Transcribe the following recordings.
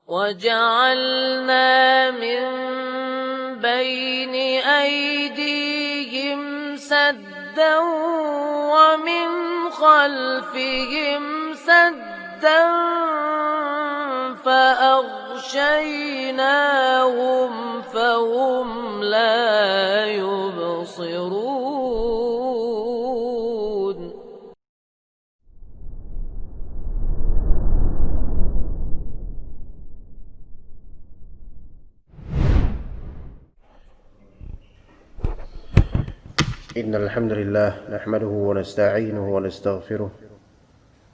وجعلنا من بين أيديهم سدا ومن خلفهم سدا فأغشيناهم فهم لا يبصرون. إن الحمد لله نحمده ونستعينه ونستغفره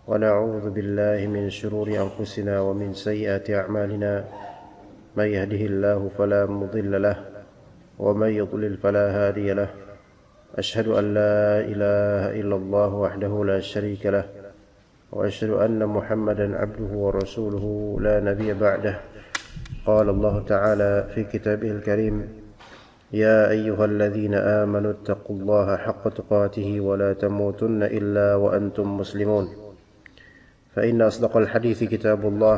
ونعوذ بالله من شرور أنفسنا ومن سيئات أعمالنا من يهده الله فلا مضل له ومن يضلل فلا هادي له أشهد أن لا إله إلا الله وحده لا شريك له وأشهد أن محمدا عبده ورسوله لا نبي بعده. قال الله تعالى في كتابه الكريم: يا أيها الذين آمنوا اتقوا الله حق تقاته ولا تموتن إلا وأنتم مسلمون. فإن أصدق الحديث كتاب الله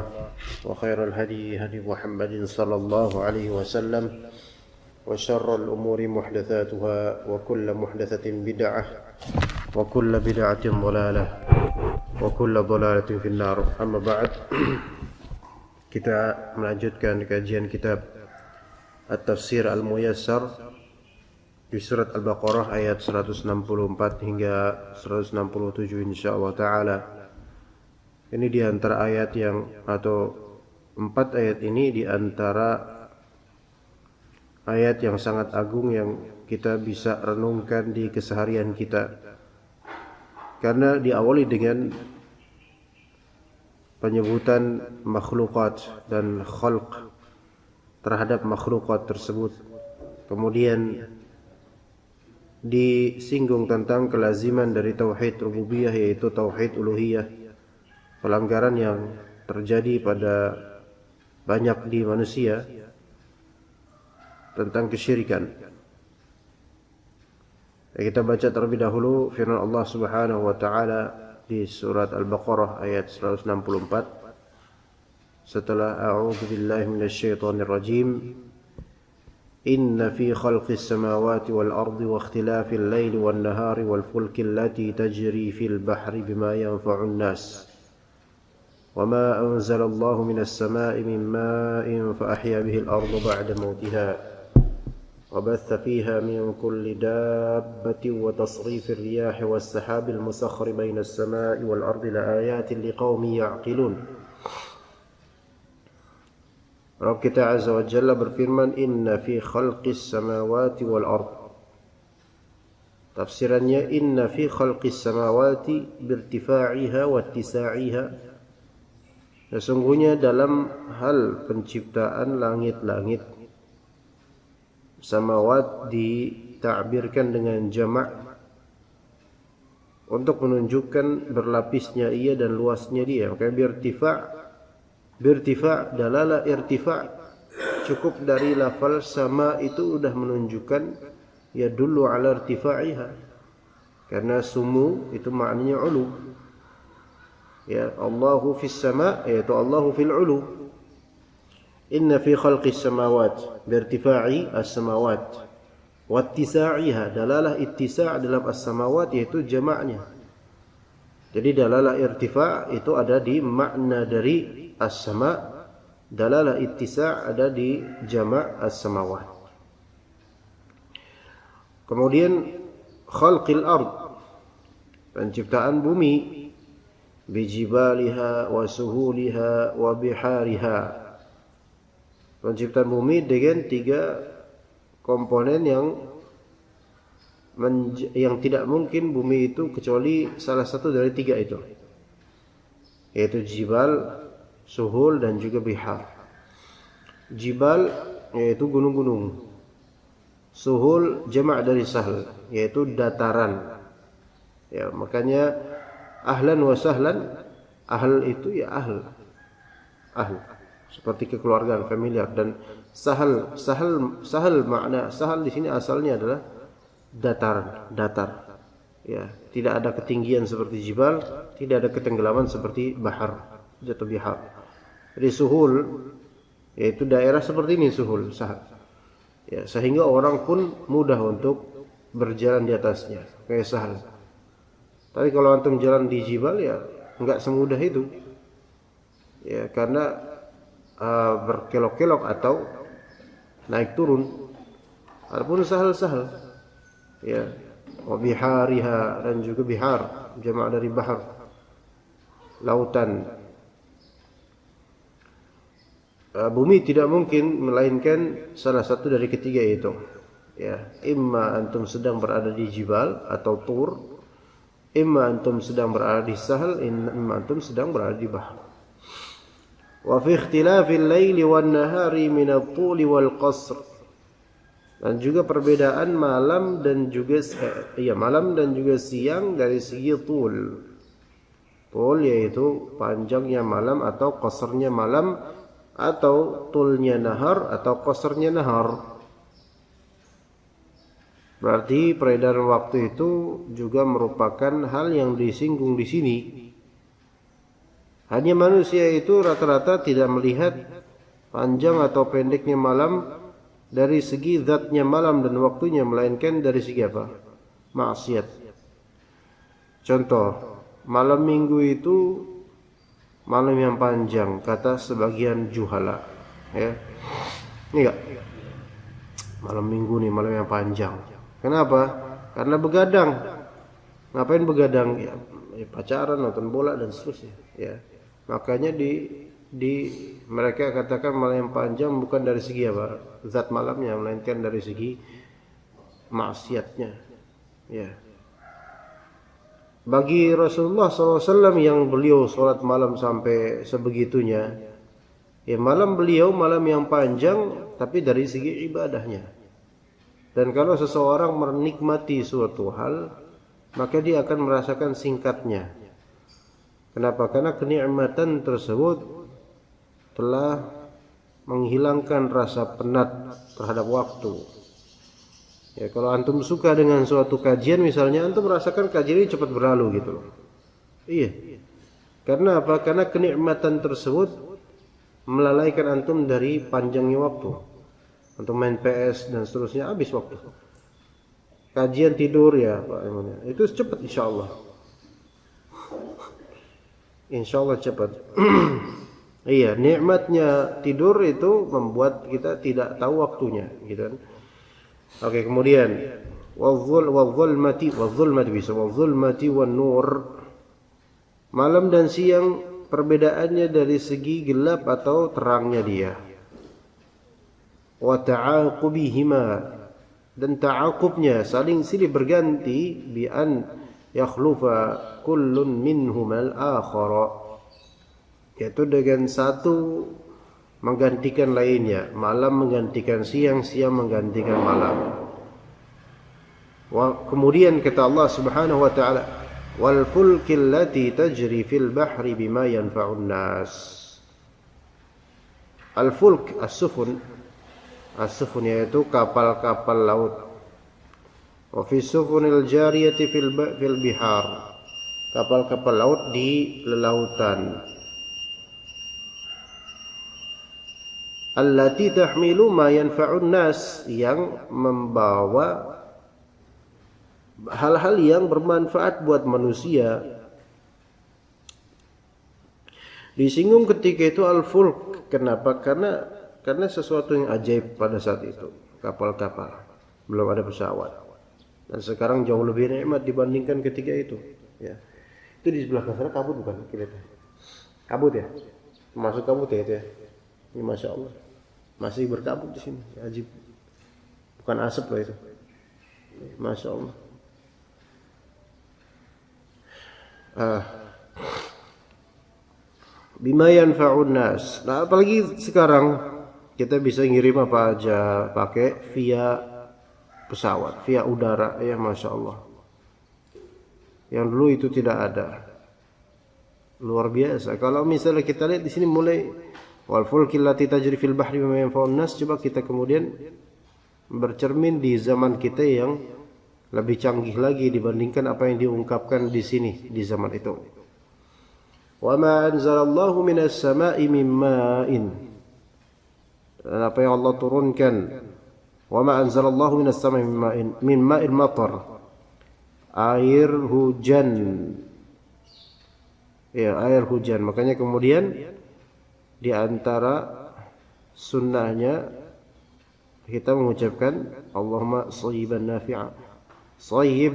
وخير الهدي هدي محمد صلى الله عليه وسلم وشر الأمور محدثاتها وكل محدثة بدعة وكل بدعة ضلالة وكل ضلالة في النار. أما بعد, kita melanjutkan kajian kitab At-Tafsir Al-Muyassar di surat Al-Baqarah ayat 164 hingga 167 insyaallah taala. Ini di antara ayat yang atau 4 ayat ini di antara ayat yang sangat agung yang kita bisa renungkan di keseharian kita. Karena diawali dengan penyebutan makhlukat dan khalq terhadap makhlukat tersebut. Kemudian disinggung tentang kelaziman dari tauhid rububiyah, yaitu tauhid uluhiyah, pelanggaran yang terjadi pada banyak di manusia tentang kesyirikan. Kita baca terlebih dahulu firman Allah Subhanahu wa taala di surat Al-Baqarah ayat 164. Setelah a'udzu billahi minasyaitonir rajim, inna fi khalqis samawati wal ardi wa ikhtilafil laili wan nahari wal fulki allati tajri fil bahri bima yanfa'un nas wama anzalallahu minas samaa'i min ma'in fa ahya bihil arda ba'da mautiha wa batha fiha min kulli dabbatin wa tasrifir riyahi was sahabil musakhkhari bainas samaa'i wal ardi laayatin liqaumin ya'qilun. Rabb kita Azza wa Jalla berfirman, inna fi khalqis samawati wal ard. Tafsirannya, inna fi khalqis samawati birtifa'iha wa ittisa'iha. Sesungguhnya dalam hal penciptaan langit-langit, samawat ditakbirkan dengan jamak untuk menunjukkan berlapisnya ia dan luasnya dia. Maka birtifa' dalalah irtifa', cukup dari lafal sama itu sudah menunjukkan ya dulu ala irtifa'iha, karena sumu itu maknanya ulu. Ya Allahu fis sama' yaitu Allahu fil ulu. Inna fi khalqis samawat birtifa'i as-samawat wa ittisa'iha, dalalah ittisa' dalam as-samawat yaitu jamaknya. Jadi dalalah irtifa' itu ada di makna dari as-sama', dalalah ittisa' ada di jama' as-samawat. Kemudian khalqil ard, penciptaan bumi, bijibaliha wa suhuliha wa bihariha. Penciptaan bumi dengan 3 komponen yang tidak mungkin bumi itu kecuali salah satu dari 3 itu, yaitu jibal, suhul dan juga bihar. Jibal yaitu gunung-gunung, suhul jamak dari sahl yaitu dataran. Ya, makanya ahlan wa sahlan, ahl itu ya ahl seperti kekeluargaan, familiar. Dan sahal makna sahal di sini asalnya adalah datar. Ya, tidak ada ketinggian seperti jibal, tidak ada ketenggelaman seperti bahar, jatuh bihar. Jadi suhul yaitu daerah seperti ini suhul, sahal. Ya, sehingga orang pun mudah untuk berjalan di atasnya, kayak sahal. Tapi kalau antum jalan di jibal ya enggak semudah itu. Ya, karena berkelok-kelok atau naik turun. Adapun sahal-sahal, ya, wa bihariha, dan juga bihar, jamak dari bahar, lautan. Bumi tidak mungkin melainkan salah satu dari ketiga itu. Ya, imma antum sedang berada di jibal atau tur, imma antum sedang berada di sahal, imma antum sedang berada di bahar. Wa fi ikhtilafil laili wan nahari min at-tul wal qasr. Dan juga perbedaan malam dan juga siang dari segi tul. Tul yaitu panjangnya malam atau qasrnya malam, atau tulnya nahar atau qasrnya nahar. Berarti peredaran waktu itu juga merupakan hal yang disinggung di sini. Hanya manusia itu rata-rata tidak melihat panjang atau pendeknya malam dari segi zatnya malam dan waktunya, melainkan dari segi apa? Maksiat. Contoh, malam minggu itu malam yang panjang, kata sebagian juhala. Ya, ini enggak? Malam minggu nih malam yang panjang. Kenapa? Karena begadang. Ngapain begadang? Ya, pacaran, nonton bola dan seterusnya. Ya. Makanya di mereka katakan malam yang panjang bukan dari segi apa? Zat malamnya, melainkan dari segi maksiatnya. Ya. Bagi Rasulullah SAW yang beliau sholat malam sampai sebegitunya, ya malam beliau malam yang panjang, tapi dari segi ibadahnya. Dan kalau seseorang menikmati suatu hal, maka dia akan merasakan singkatnya. Kenapa? Karena kenikmatan tersebut telah menghilangkan rasa penat terhadap waktu. Ya, kalau antum suka dengan suatu kajian misalnya, antum merasakan kajian ini cepat berlalu gitu loh. Iya. Karena apa? Karena kenikmatan tersebut melalaikan antum dari panjangnya waktu. Untuk main PS dan seterusnya habis waktu. Kajian tidur ya Pak, itu cepat insyaallah. Insyaallah cepat. Iya, nikmatnya tidur itu membuat kita tidak tahu waktunya, gitu kan. Oke, kemudian wadzulmati wan nur. Malam dan siang perbedaannya dari segi gelap atau terangnya dia. Wa ta'aqubihima, dan ta'aqubnya saling silih berganti, bi an yakhlufa kullun minhum al-akhara, yaitu dengan satu menggantikan lainnya, malam menggantikan siang, siang menggantikan malam. Kemudian kata Allah Subhanahu wa taala, wal fulkil lati tajri fil bahri bima yanfa'un nas. Al fulk as-sufun, as-sufun yaitu kapal-kapal laut. Wa fi sufunil jariyati fil bihar, kapal-kapal laut di lautan. Allati tahmilu ma yanfa'un nas, yang membawa hal-hal yang bermanfaat buat manusia. Disinggung ketika itu al-fulk. Kenapa? Karena sesuatu yang ajaib pada saat itu. Kapal-kapal, belum ada pesawat. Dan sekarang jauh lebih nikmat dibandingkan ketika itu. Ya. Itu di sebelah sana kabut bukan? Kabut ya? Masuk kabut ya itu ya? Ini Masya Allah. Masih berkabut di sini. Ajib. Bukan asap loh itu. Masya Allah. Bima yanfa'un nas. Nah, apalagi sekarang kita bisa ngirim apa aja pakai via pesawat, via udara, ya Masya Allah. Yang dulu itu tidak ada. Luar biasa. Kalau misalnya kita lihat di sini mulai wal fulkil lati tajri fil bahri bima yanfa'un nas, coba kita kemudian bercermin di zaman kita yang lebih canggih lagi dibandingkan apa yang diungkapkan di sini di zaman itu. Wa ma anzalallahu minas sama'i min ma'in. dan apa yang Allah turunkan. Wa ma anzalallahu minas samai min ma'in matar, air hujan. Ya, air hujan. Makanya kemudian di antara sunnahnya kita mengucapkan Allahumma shayyiban nafi'a. Shayyib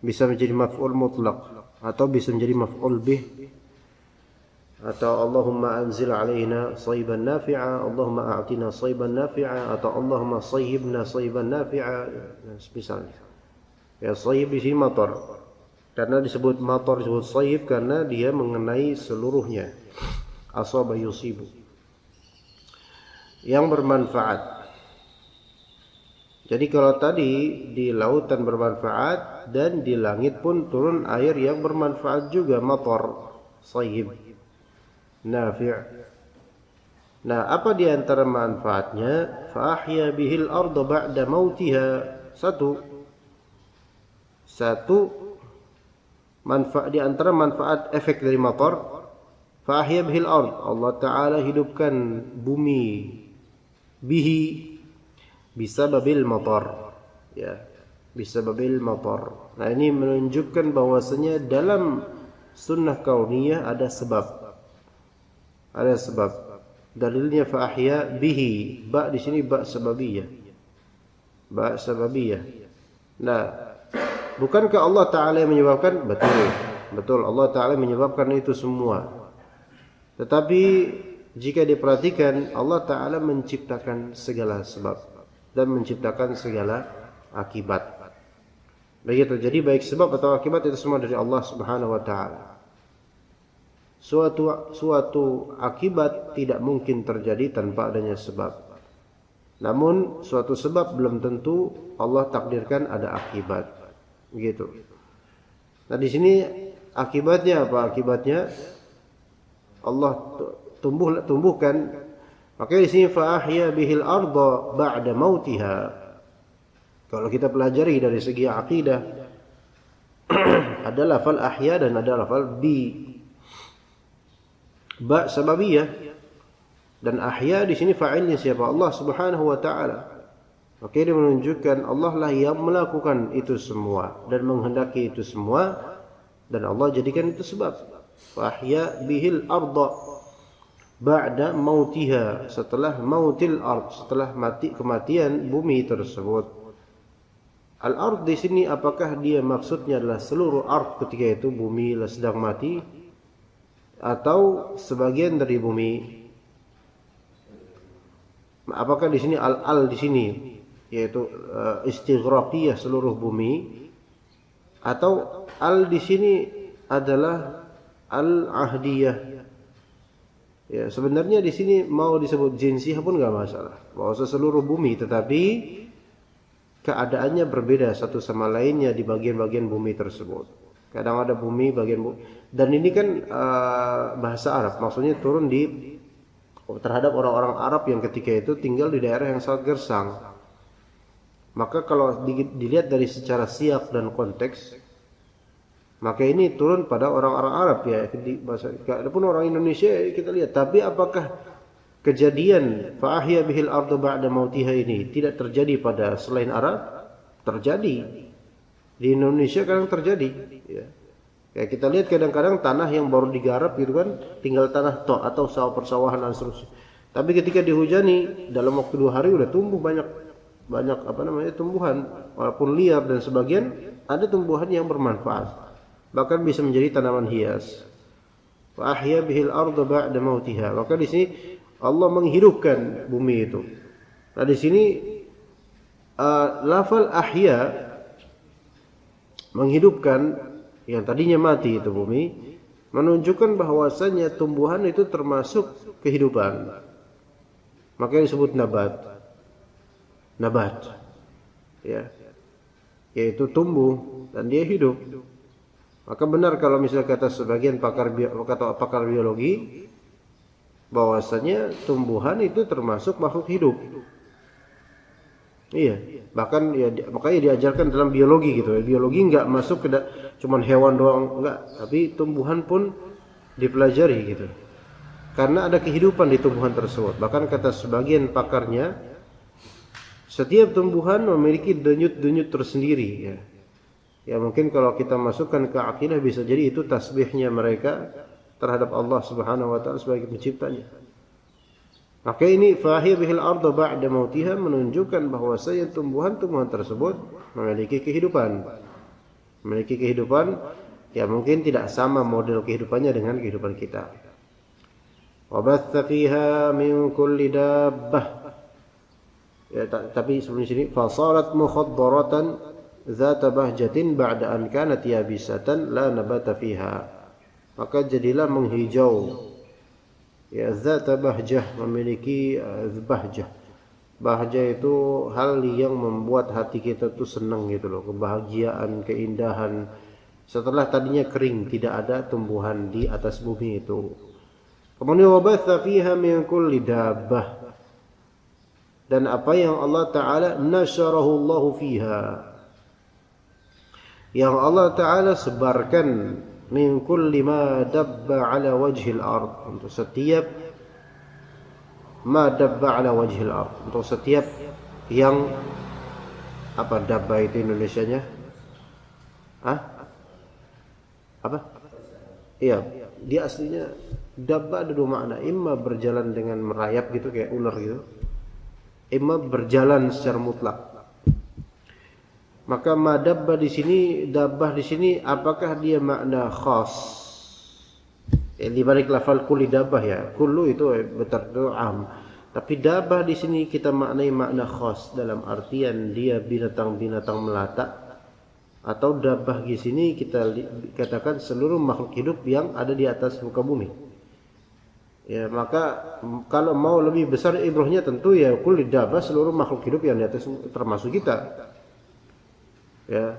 bisa menjadi maf'ul mutlaq atau bisa menjadi maf'ul bih, atau Allahumma anzil alaina shayyiban nafi'a, Allahumma a'tina shayyiban nafi'a, atau Allahumma shayyibna shayyiban nafi'a, misalnya. Ya, shayyib di sini matar. Karena disebut matar, disebut shayyib karena dia mengenai seluruhnya. Asaba yusibu, yang bermanfaat. Jadi kalau tadi di lautan bermanfaat, dan di langit pun turun air yang bermanfaat juga, matar, shayyib, nafi'. Nah, apa di antara manfaatnya? Fa ahya bihil arda ba'da mautiha. Satu manfaat di antara manfaat efek dari matar, fa ahya bihil ard, Allah Ta'ala hidupkan bumi, bihi, bisababil matar, ya, bisababil matar. Nah, ini menunjukkan bahwasanya dalam sunnah kauniyah ada sebab. Dalilnya fa ahya bihi, ba di sini ba sababiyah. Nah, bukankah Allah Ta'ala yang menyebabkan? Betul, Allah Ta'ala menyebabkan itu semua. Tetapi jika diperhatikan, Allah Ta'ala menciptakan segala sebab dan menciptakan segala akibat. Begitu. Jadi baik sebab atau akibat itu semua dari Allah Subhanahu wa Ta'ala. Suatu akibat tidak mungkin terjadi tanpa adanya sebab. Namun suatu sebab belum tentu Allah takdirkan ada akibat. Begitu. Nah, di sini akibatnya apa? Akibatnya Allah tumbuhkan. Makanya di sini fa ahya bihil arda ba'da mautiha. Kalau kita pelajari dari segi akidah, ada lafal ahya dan ada lafal bi. Ba sababiyah, dan ahya di sini fa'ilnya siapa? Allah Subhanahu wa Ta'ala. Makanya dia menunjukkan Allah lah yang melakukan itu semua dan menghendaki itu semua, dan Allah jadikan itu sebab. Fahya bihil arda ba'da mautiha, setelah mautil ard, setelah kematian bumi tersebut. Al-ard di sini apakah dia maksudnya adalah seluruh ard ketika itu bumi sedang mati, atau sebagian dari bumi? Apakah di sini al di sini yaitu istighraqiyah seluruh bumi, atau al di sini adalah al-ahdiyah? Ya, sebenarnya di sini mau disebut jinsiyah pun enggak masalah. Bahwa seluruh bumi, tetapi keadaannya berbeda satu sama lainnya di bagian-bagian bumi tersebut. Kadang ada bumi bagian dan ini kan bahasa Arab, maksudnya turun terhadap orang-orang Arab yang ketika itu tinggal di daerah yang sangat gersang. Maka kalau dilihat dari secara siyak dan konteks, maka ini turun pada orang-orang Arab ya. Adapun orang Indonesia kita lihat. Tapi apakah kejadian fa ahya bihil ardu ba'da mautiha ini tidak terjadi pada selain Arab? Terjadi. Di Indonesia kadang terjadi. Ya. Kayak kita lihat kadang-kadang tanah yang baru digarap gitu kan, tinggal tanah tok atau sawah persawahan dan seterusnya. Tapi ketika dihujani dalam waktu 2 hari udah tumbuh banyak tumbuhan, walaupun liar, dan sebagian ada tumbuhan yang bermanfaat, bahkan bisa menjadi tanaman hias. Wa ahya bihil arda ba'da mautiha. Maka di sini Allah menghidupkan bumi itu. Nah, di sini lafal ahya menghidupkan yang tadinya mati itu bumi, menunjukkan bahwasanya tumbuhan itu termasuk kehidupan. Makanya disebut nabat. Ya. Yaitu tumbuh dan dia hidup. Maka benar kalau misalnya kata sebagian pakar biologi bahwasanya tumbuhan itu termasuk makhluk hidup. Iya, bahkan ya makanya diajarkan dalam biologi gitu. Biologi enggak masuk ke cuman hewan doang, enggak, tapi tumbuhan pun dipelajari gitu. Karena ada kehidupan di tumbuhan tersebut. Bahkan kata sebagian pakarnya, setiap tumbuhan memiliki denyut-denyut tersendiri ya. Ya mungkin kalau kita masukkan ke akidah bisa jadi itu tasbihnya mereka terhadap Allah Subhanahu wa taala sebagai penciptanya. Maka ini fahiya bihil arda ba'da mautiha menunjukkan bahwasanya tumbuhan-tumbuhan tersebut memiliki kehidupan. Memiliki kehidupan ya mungkin tidak sama model kehidupannya dengan kehidupan kita. Wa batha fiha min kulli dabbah. Ya, tapi sebelum sini fasarat mukhaddaratan zata bahjatin ba'da an kanat yabisatan la nabata fiha. Maka jadilah menghijau. Ya, zata bahjah memiliki bahjah. Bahjah itu hal yang membuat hati kita tuh senang gitu loh, kebahagiaan, keindahan. Setelah tadinya kering, tidak ada tumbuhan di atas bumi itu. Kemudian wabatha fiha min kulli dabbah. Dan apa yang Allah Ta'ala nasyarahu Allah fiha. Yang Allah Ta'ala sebarkan min kulli ma dabba ala wajhil ard, untuk setiap ma dabba ala wajhil ard, untuk setiap yang apa dabba itu Indonesianya? Apa? Iya, dia aslinya dabba ada dua makna, imma berjalan dengan merayap gitu kayak ular gitu, imma berjalan secara mutlak. Maka madabba di sini, dabbah di sini, apakah dia makna khas? Ya, di balik lafal kulli dabbah ya, kullu itu betul am. Tapi dabbah di sini kita maknai makna khas dalam artian dia binatang-binatang melata, atau dabbah di sini kita katakan seluruh makhluk hidup yang ada di atas muka bumi. Ya, maka kalau mau lebih besar ibrahnya tentu ya kulli dabbah, seluruh makhluk hidup yang di atas termasuk kita. Ya,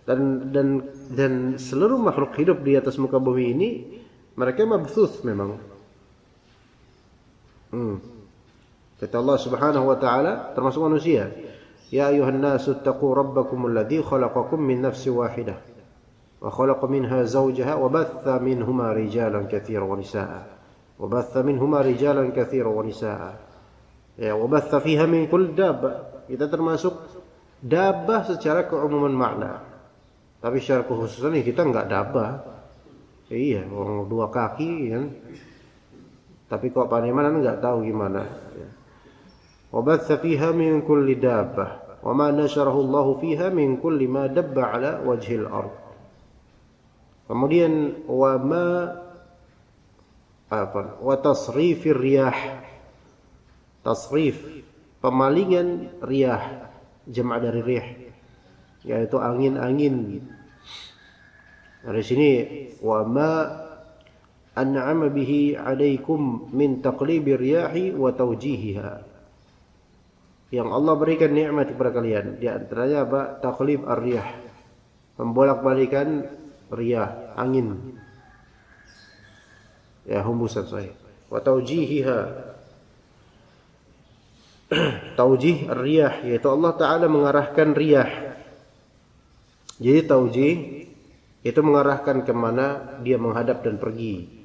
dan seluruh makhluk hidup di atas muka bumi ini mereka mabthuth memang. Kata Allah Subhanahu wa taala termasuk manusia, ya ayuhan nasu taqu rabbakum alladhi khalaqakum min nafsin wahidah wa khalaqa minha zawjaha wa batha minhuma rijalan katsiran wa nisaa wa batha minhuma rijalan katsiran wa nisaa. Ya, wa batha fiha min kulli dabbah. Kita termasuk dabbah secara keumuman makna, tapi secara kekhususan kita enggak dabbah. Iya, orang dua kaki kan, tapi kok panemanan enggak tahu gimana. Wa batha fiha min kulli dabbah wa ma nasyarahu Allah fiha min kulli ma dabba ala wajhil ard. Kemudian wa tasrifir riyah, tasrif pemalingan riyah, jama' dari rih, yaitu angin-angin. Dari sini wa ma an'ama bihi 'alaikum min taqlibir riyahi wa tawjihiha. Yang Allah berikan nikmat kepada kalian, di antaranya apa? Taqlib ar-riyah, membolak-balikan riyah, angin. Ya, hembusan saya. Wa tawjihiha, taujih riyah, yaitu Allah Ta'ala mengarahkan riyah. Jadi taujih itu mengarahkan kemana dia menghadap dan pergi.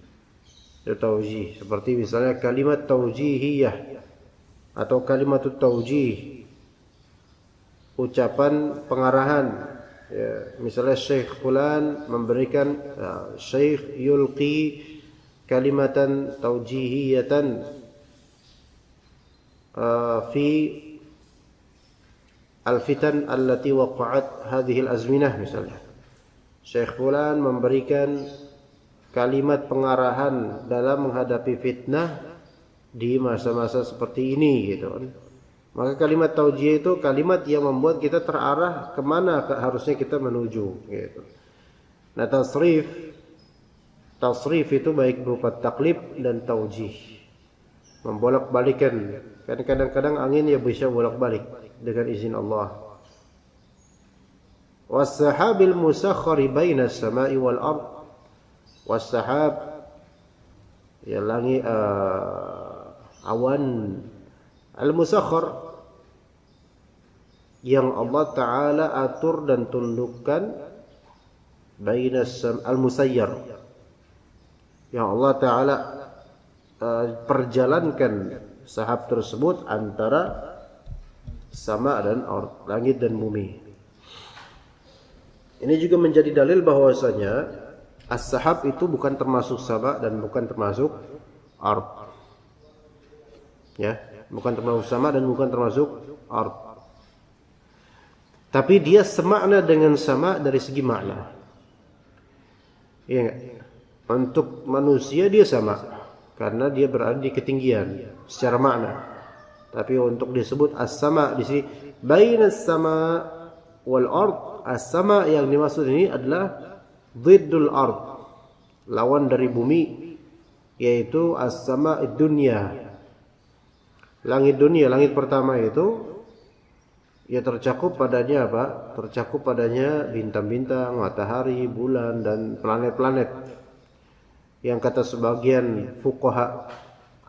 Itu taujih. Seperti misalnya kalimat taujihiyah atau kalimat taujih, ucapan pengarahan. Ya, misalnya Syekh Fulan memberikan, Syekh yulqi kalimatan taujihiyatan fi al-fitan allati waqa'at hadhihi al-azminah. Misalnya Syekh Fulan memberikan kalimat pengarahan dalam menghadapi fitnah di masa-masa seperti ini gitu kan. Maka kalimat taujih itu kalimat yang membuat kita terarah kemana harusnya kita menuju gitu. Nah, tasrif itu baik berupa taklib dan taujih, membolak-balikan. Kan kadang-kadang angin ya bisa bolak-balik dengan izin Allah. Was-sahabil musakhkhari baina as-sama'i wal ard. Was-sahab ya langit, awan al-musakhkhar yang Allah Ta'ala atur dan tundukkan baina al-musayyar, yang Allah Ta'ala perjalankan sahab tersebut antara sama dan langit dan bumi. Ini juga menjadi dalil bahwasanya as-sahab itu bukan termasuk sama dan bukan termasuk ard. Ya, bukan termasuk sama dan bukan termasuk ard. Tapi dia semakna dengan sama dari segi makna. Iya enggak? Untuk manusia dia sama karena dia berada di ketinggian secara makna. Tapi untuk disebut as-sama di sini bainas sama wal ard, as-sama yang dimaksud ini adalah dhiddul ard, lawan dari bumi, yaitu as-sama dunya. Langit dunia, langit pertama itu ya tercakup padanya apa? Tercakup padanya bintang-bintang, matahari, bulan dan planet-planet. Yang kata sebagian fuqaha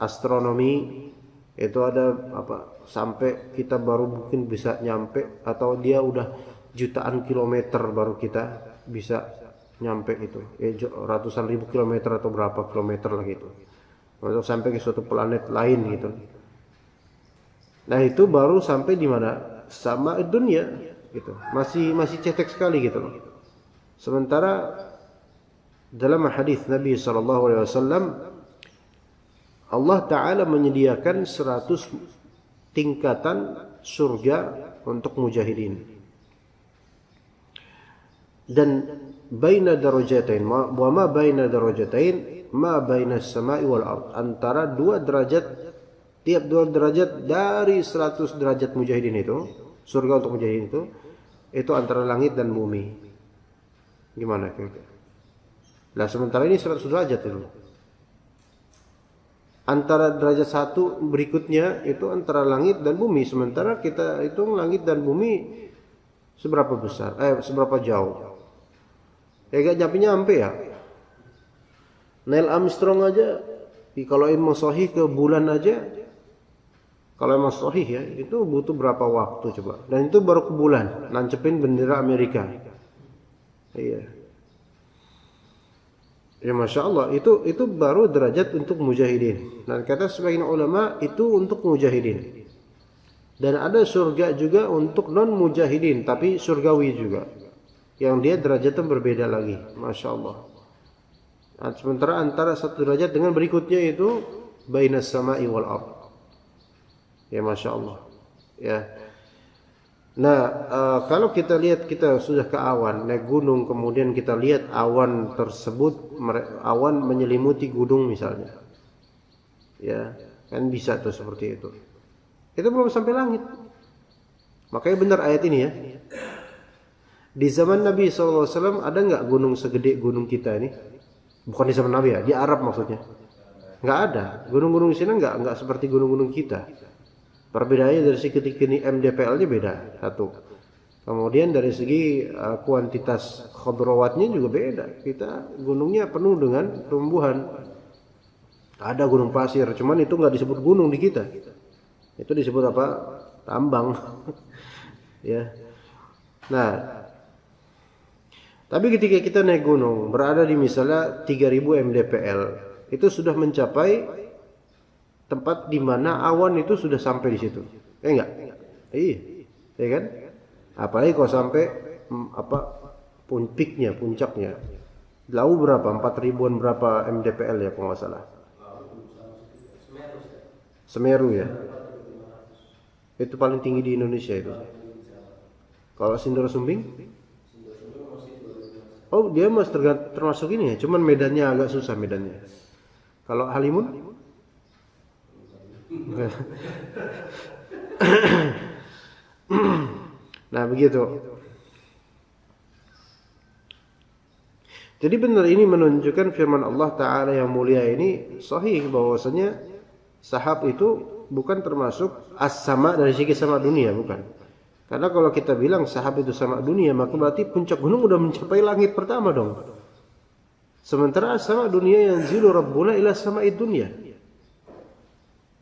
astronomi itu ada apa? Sampai kita baru mungkin bisa nyampe, atau dia udah jutaan kilometer baru kita bisa nyampe itu. Ratusan ribu kilometer atau berapa kilometer lah gitu. Untuk sampai ke suatu planet lain gitu. Nah, itu baru sampai di mana? Sama dunia gitu. Masih cetek sekali gitu loh. Sementara dalam hadis Nabi SAW, Allah Ta'ala menyediakan 100 tingkatan surga untuk mujahidin. Dan baina darajatain, wa ma baina darajatain ma baina as-sama'i wal ard, antara dua derajat, tiap dua derajat dari 100 derajat mujahidin itu, surga untuk mujahidin itu antara langit dan bumi. Gimana kira-kira? Nah, sementara ini 100 derajat itu. Antara derajat satu berikutnya itu antara langit dan bumi. Sementara kita hitung langit dan bumi seberapa besar? Seberapa jauh? Ya gak nyampe ya. Neil Armstrong aja, kalau emang sahih ke bulan aja, kalau emang sahih ya, itu butuh berapa waktu coba? Dan itu baru ke bulan, nancepin bendera Amerika. Iya. Ya Masya Allah, itu baru derajat untuk mujahidin. Dan kata sebagian ulama itu untuk mujahidin. Dan ada surga juga untuk non mujahidin, tapi surgawi juga, yang dia derajatnya berbeda lagi. Masya Allah. Nah, sementara antara satu derajat dengan berikutnya itu bainas sama'i wal ard. Ya Masya Allah. Ya. Nah, kalau kita lihat, kita sudah ke awan, naik gunung, kemudian kita lihat awan tersebut, awan menyelimuti gunung misalnya, ya kan bisa tuh seperti itu. Itu belum sampai langit. Makanya benar ayat ini ya. Di zaman Nabi SAW ada nggak gunung segede gunung kita ini? Bukan di zaman Nabi ya, di Arab maksudnya. Nggak ada. Gunung-gunung di sini nggak seperti gunung-gunung kita. Perbedaannya dari segi MDPL-nya beda satu. Kemudian dari segi kuantitas khadrawatnya juga beda. Kita gunungnya penuh dengan tumbuhan. Ada gunung pasir, cuman itu nggak disebut gunung di kita. Itu disebut apa? Tambang. Ya. Nah, tapi ketika kita naik gunung, berada di misalnya 3000 mdpl, itu sudah mencapai tempat di mana awan itu sudah sampai di situ. Enggak? Iya. Ya kan? Apalagi kalau sampai peaknya, puncaknya. Jauh berapa? 4000-an berapa mdpl ya kalau nggak salah. Semeru ya. Itu paling tinggi di Indonesia itu. Kalau Sindoro Sumbing? Oh, dia masih termasuk ini ya. Cuman medannya agak susah medannya. Kalau Halimun? Nah begitu. Jadi benar ini menunjukkan firman Allah Ta'ala yang mulia ini sahih, bahwasanya sahab itu bukan termasuk as-sama dari segi sama dunia, bukan. Karena kalau kita bilang sahab itu sama dunia, maka berarti puncak gunung udah mencapai langit pertama dong. Sementara sama dunia yang zilu rabbuna ila sama'id dunia.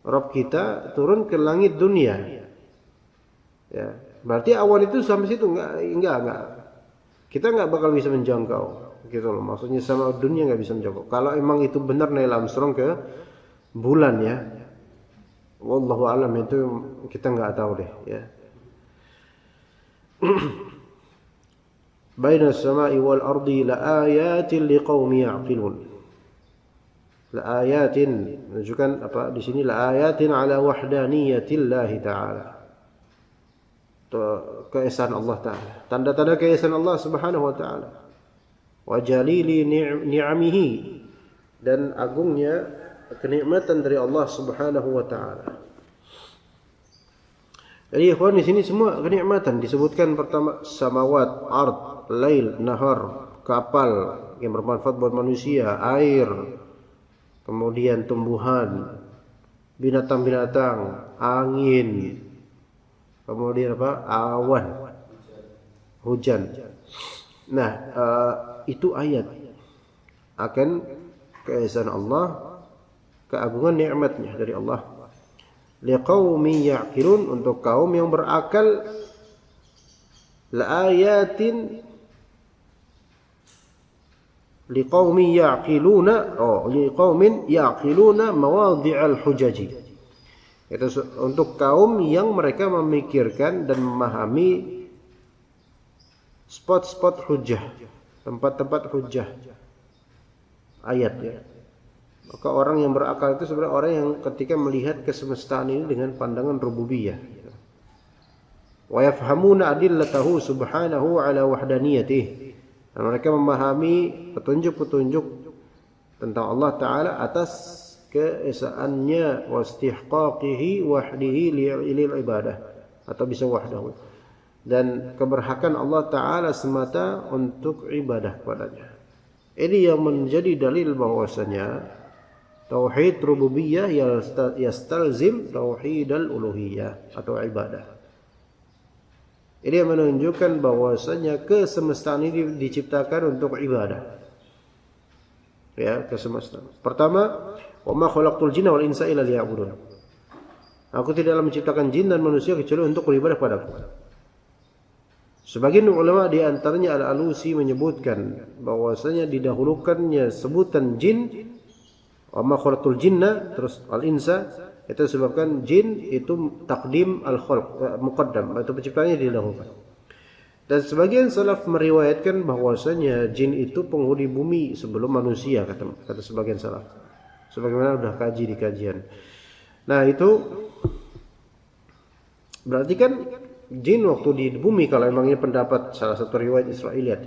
Rabb kita turun ke langit dunia. Ya, berarti awan itu sampai situ enggak. Kita enggak bakal bisa menjangkau. gitu loh. Maksudnya sama dunia nggak bisa menjangkau. Kalau emang itu benar Neil Armstrong ke bulan ya, wallahu alam, itu kita nggak tahu deh ya. Baina as-sama'i wal ardi la ayatin liqaumin ya'qilun. La ayatin menunjukkan apa di sini, la ayatin ala wahdaniyatillah taala. Keesaan Allah taala. Tanda-tanda keesaan Allah Subhanahu wa taala. Wa jalili ni'amihi, dan agungnya kenikmatan dari Allah Subhanahu wa taala. Jadi ikhwan di sini semua kenikmatan disebutkan. Pertama samawat, ard, lail, nahar, kapal yang bermanfaat buat manusia, air, kemudian tumbuhan, binatang-binatang, angin, kemudian apa? Awan, hujan. Nah, itu ayat akan keesaan Allah, keagungan nikmatnya dari Allah. Liqaumin ya'qilun, untuk kaum yang berakal. Laayatin liqaumin ya'qiluna, liqaumin ya'qiluna mawadhi'al hujaji. Itu untuk kaum yang mereka memikirkan dan memahami spot-spot hujah, tempat-tempat hujah ayat ya. Maka orang yang berakal itu sebenarnya orang yang ketika melihat kesemestaan ini dengan pandangan rububiyah. Wa yafhamuna adillatahu subhanahu ala wahdaniyatih. Dan mereka memahami petunjuk-petunjuk tentang Allah Ta'ala atas keesaannya, wa istihqaqihi wahdihi lil ibadah, atau bisa wahdahu, dan keberhakan Allah Ta'ala semata untuk ibadah kepadanya. Ini yang menjadi dalil bahwasanya tauhid rububiyah yastalzim tauhidal uluhiyah atau ibadah. Ini yang menunjukkan bahwasanya kesemestaan ini diciptakan untuk ibadah. Ya, kesemestaan. Pertama, wa ma khalaqtul jinna wal insa illa liya'budun. Aku tidaklah menciptakan jin dan manusia kecuali untuk beribadah padaku. Sebagian ulama di antaranya Al-Alusi menyebutkan bahwasanya didahulukannya sebutan jin, wa ma khalaqtul jinna terus al-insa, itu sebabkan jin itu takdim al-khalq, muqaddam, atau penciptanya didahulukan. Dan sebagian salaf meriwayatkan bahwasanya jin itu penghuni bumi sebelum manusia, kata sebagian salaf. Sebagaimana sudah kaji di kajian. Nah, itu berarti kan jin waktu di bumi, kalau emangnya pendapat salah satu riwayat Israiliyat,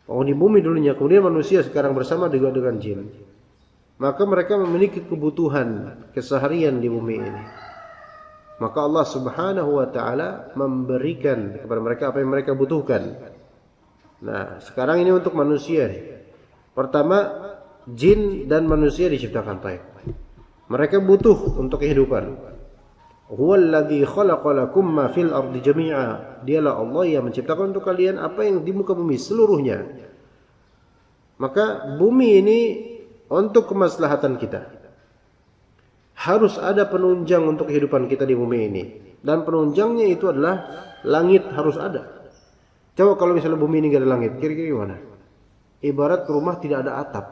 penghuni bumi dulunya, kemudian manusia sekarang bersama juga dengan jin. Maka mereka memiliki kebutuhan keseharian di bumi ini. Maka Allah Subhanahu wa Ta'ala memberikan kepada mereka apa yang mereka butuhkan. Nah, sekarang ini untuk manusia. Pertama, jin dan manusia diciptakan baik. Mereka butuh untuk kehidupan. Huwallazi khalaqa lakum ma fil ardi jami'a. Dialah Allah yang menciptakan untuk kalian apa yang di muka bumi seluruhnya. Maka bumi ini untuk kemaslahatan kita. Harus ada penunjang untuk kehidupan kita di bumi ini. Dan penunjangnya itu adalah langit, harus ada. Coba kalau misalnya bumi ini gak ada langit, kira-kira gimana? Ibarat rumah tidak ada atap.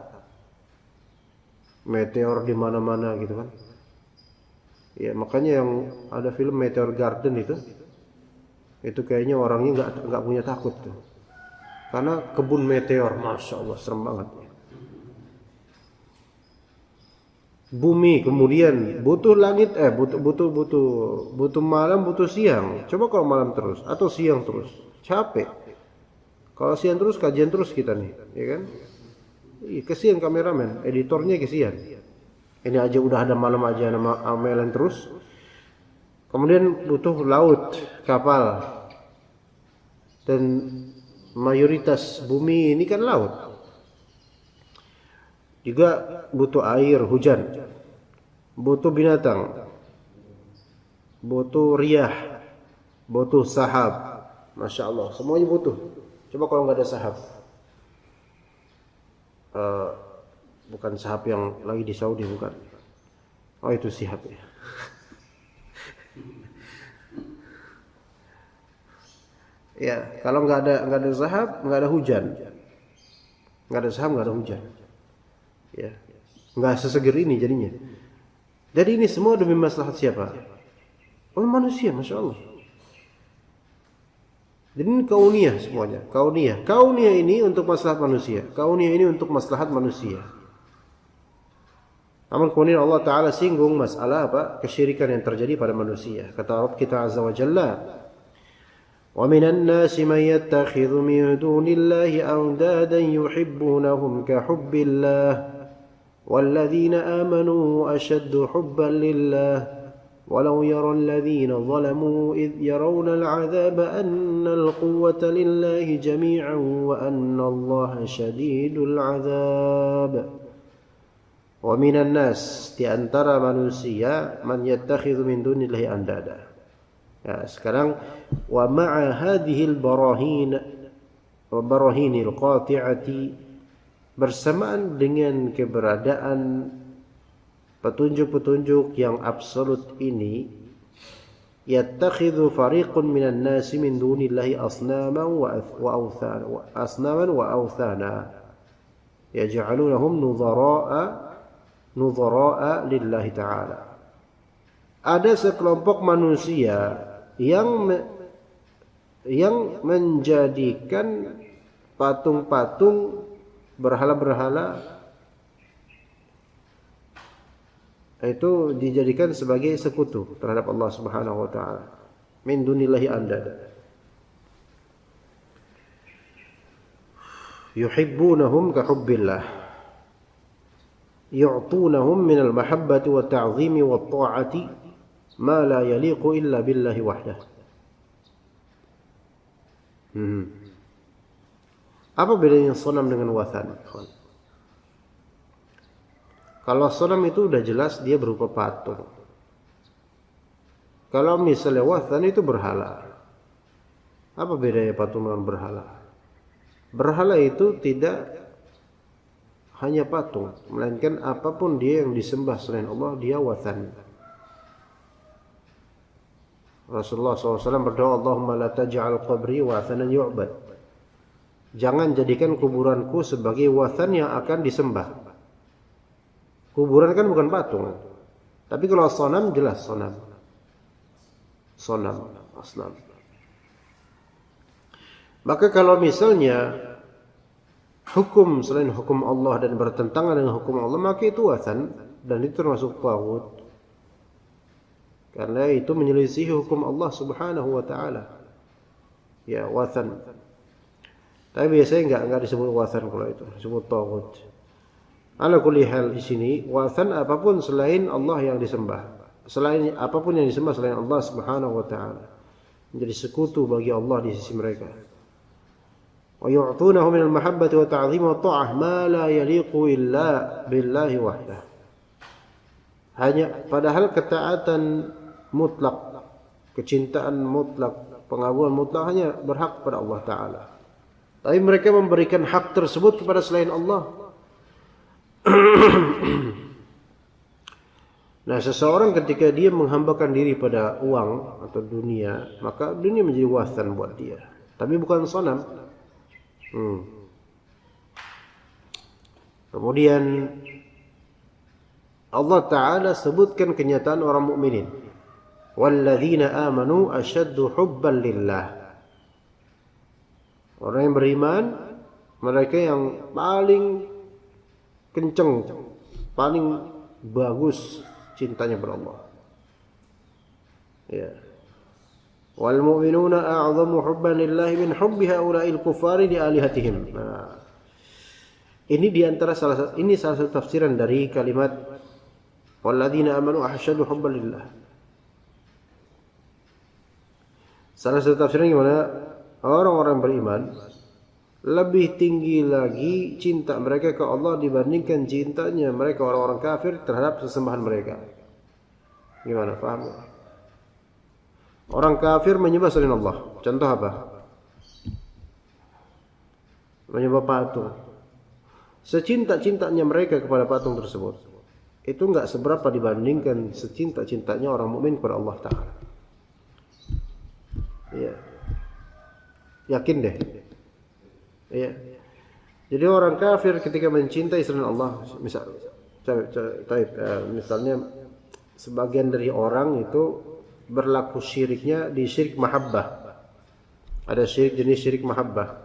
Meteor di mana-mana gitu kan. Ya, makanya yang ada film Meteor Garden itu kayaknya orangnya nggak punya takut tuh. Karena kebun meteor, masya Allah, serem banget. Bumi kemudian butuh langit, butuh malam, butuh siang. Coba kalau malam terus atau siang terus, capek. Kalau siang terus, kajian terus kita nih, ya kan? Kesian kameramen, editornya kesian. Ini aja udah ada malam aja nama amalan terus. Kemudian butuh laut, kapal. Dan mayoritas bumi ini kan laut. Juga butuh air, hujan. Butuh binatang. Butuh riyah. Butuh sahab. Masya Allah, semuanya butuh. Coba kalau nggak ada sahab. Bukan sahab yang lagi di Saudi, bukan. Oh, itu sihab ya. Ya, kalau nggak ada sahab, nggak ada hujan. nggak ada saham, nggak ada hujan. Ya, nggak seseger ini jadinya. Jadi ini semua demi maslahat siapa? Oh, manusia, masya Allah. Jadi ini kauniyah semuanya, kauniyah. Kauniyah ini untuk maslahat manusia. Kauniyah ini untuk maslahat manusia. Namun kemudian Allah Ta'ala singgung masalah apa? Kesyirikan yang terjadi pada manusia. Kata Rabb kita Azza wa Jalla, وَمِنَ النَّاسِ مَنْ يَتَّخِذُ مِنْ دُونِ اللَّهِ أَنْدَادًا يُحِبُّونَهُمْ كَحُبِّ اللَّهِ وَالَّذِينَ آمَنُوا أَشَدُّ حُبًّا لِلَّهِ وَلَوْ يَرَى الَّذِينَ ظَلَمُوا إِذْ يَرَوْنَ الْعَذَابَ أَنَّ الْقُوَّةَ لِلَّهِ جَمِيعًا وَأَنَّ اللَّهَ شَدِيدُ الْعَذَابِ. وَمِنَ النَّاسِ, di antara manusia, man yattakhidhu min dunillahi andada. Ya, sekarang wa ma'a hadhil barahin wa barahinil qati'ati, bersamaan dengan keberadaan petunjuk-petunjuk yang absolut ini, yattakhidhu fariqun minan nasi min dunillahi asnaman wa awthana yaj'alunahum nudhara'a lillahi ta'ala. Ada sekelompok manusia yang menjadikan patung-patung, berhala-berhala itu dijadikan sebagai sekutu terhadap Allah Subhanahu wa taala. Min dunillahi andada. Yuhibbunahum ka hubbillah. Yu'tunahum minal mahabbati wa ta'zimi wa ta'ati ma la yaliqu illa billahi wahdah. Apa bedanya sonam dengan wathan? Kalau sonam itu udah jelas dia berupa patung. Kalau misalnya wathan itu berhala. Apa bedanya patung dengan berhala? Berhala itu tidak hanya patung, melainkan apapun dia yang disembah selain Allah, dia wathan. Rasulullah SAW berdoa, Allahumma la taj'al qabri wathanan yu'bad. Jangan jadikan kuburanku sebagai wathan yang akan disembah. Kuburan kan bukan patung. Tapi kalau sonam, jelas sonam. Sonam, asnam. Maka kalau misalnya hukum selain hukum Allah dan bertentangan dengan hukum Allah, maka itu wathan, dan itu termasuk taghut. Karena itu menyelisih hukum Allah Subhanahu wa taala. Ya, wathan. Tapi biasanya enggak disebut wathan kalau itu, disebut taghut. Ala kulli hal di sini, wathan apapun selain Allah yang disembah. Selain apapun yang disembah selain Allah Subhanahu wa taala, menjadi sekutu bagi Allah di sisi mereka. Wa yu'tunahu minal mahabbati wa ta'zimi wa ta'ah ma la yaliqu illa billahi wahdah. Hanya padahal ketaatan mutlak, kecintaan mutlak, pengagungan mutlak hanya berhak kepada Allah Ta'ala. Tapi mereka memberikan hak tersebut kepada selain Allah. Nah, seseorang ketika dia menghambakan diri pada uang atau dunia, maka dunia menjadi wathan buat dia. Tapi bukan sonam. Kemudian Allah Ta'ala sebutkan kenyataan orang mukminin. Walladzina amanu asyaddu hubban lillah. Orang yang beriman, mereka yang paling kenceng, paling bagus cintanya kepada Allah. Ya. Wal mu'minuna a'zamu hubban lillahi min hubbi haula'il kuffari li alihatihim. Nah, ini di antara salah satu tafsiran dari kalimat walladzina amanu asyaddu hubban lillah. Salah satu tafsiran gimana? Orang-orang beriman lebih tinggi lagi cinta mereka ke Allah dibandingkan cintanya mereka orang-orang kafir terhadap sesembahan mereka. Gimana? Paham? Orang kafir menyembah selain Allah. Contoh apa? Menyembah patung. Secinta-cintanya mereka kepada patung tersebut, itu enggak seberapa dibandingkan secinta-cintanya orang mukmin kepada Allah Ta'ala. Ya. Yakin deh. Ya. Jadi orang kafir ketika mencintai selain Allah, misalnya sebagian dari orang itu berlaku syiriknya di syirik mahabbah. Ada syirik jenis syirik mahabbah.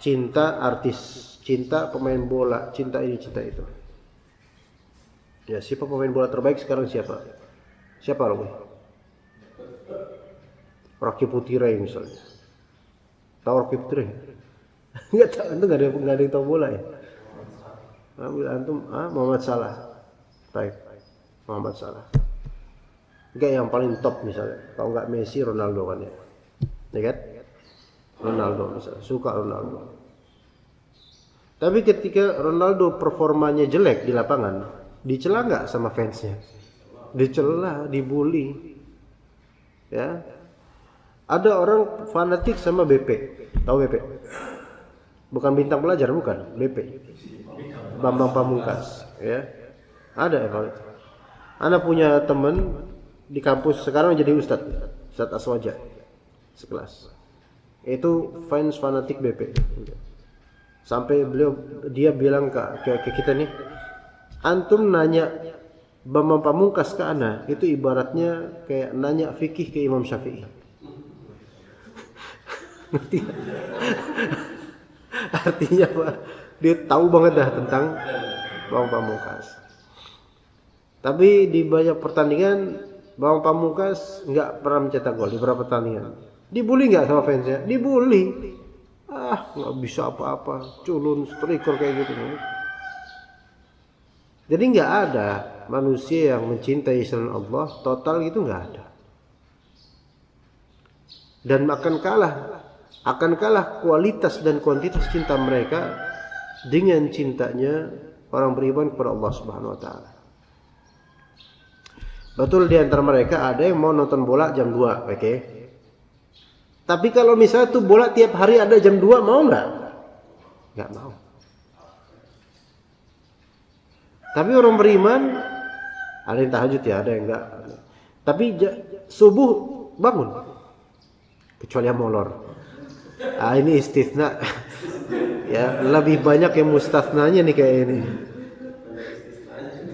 Cinta artis, cinta pemain bola, cinta ini, cinta itu. Ya, siapa pemain bola terbaik sekarang siapa? Siapa loh? Rocky Putire misalnya. Tahu Rocky Putire? Enggak tahu, itu enggak ada yang tahu bola ya. Antum, Muhammad Salah. Baik. Muhammad Salah. Enggak yang paling top misalnya. Kalau enggak Messi, Ronaldo kan ya. Ya kan? Ronaldo misalnya, suka Ronaldo. Tapi ketika Ronaldo performanya jelek di lapangan, dicela enggak sama fansnya? Dicela, dibully. Ya. Ada orang fanatik sama BP. Tahu BP? Bukan Bintang Pelajar, bukan. BP. Bambang Pamungkas, ya. Ada ya itu. Ana punya teman di kampus sekarang jadi Ustadz Aswaja sekelas. Itu fans fanatik BP. Sampai dia bilang ke kita nih, antum nanya Bambang Pamungkas ke ana, itu ibaratnya kayak nanya fikih ke Imam Syafi'i. Artinya apa? Dia tahu banget dah tentang Bambang Pamungkas. Tapi di banyak pertandingan Bambang Pamungkas nggak pernah mencetak gol di beberapa pertandingan. Dibully nggak sama fansnya? Dibully. Nggak bisa apa-apa, culun, striker kayak gitu. Jadi nggak ada manusia yang mencintai selain Allah total gitu, nggak ada. Dan akan kalah kualitas dan kuantitas cinta mereka dengan cintanya orang beriman kepada Allah Subhanahu wa taala. Betul, di antara mereka ada yang mau nonton bola jam 2, oke. Tapi kalau misalnya tuh bola tiap hari ada jam 2, mau nggak? Nggak mau. Tapi orang beriman ada yang tahajud ya, ada yang enggak. Tapi subuh bangun. Kecuali yang molor. Ini istisna. Ya, lebih banyak yang mustathnanya nih kayak ini.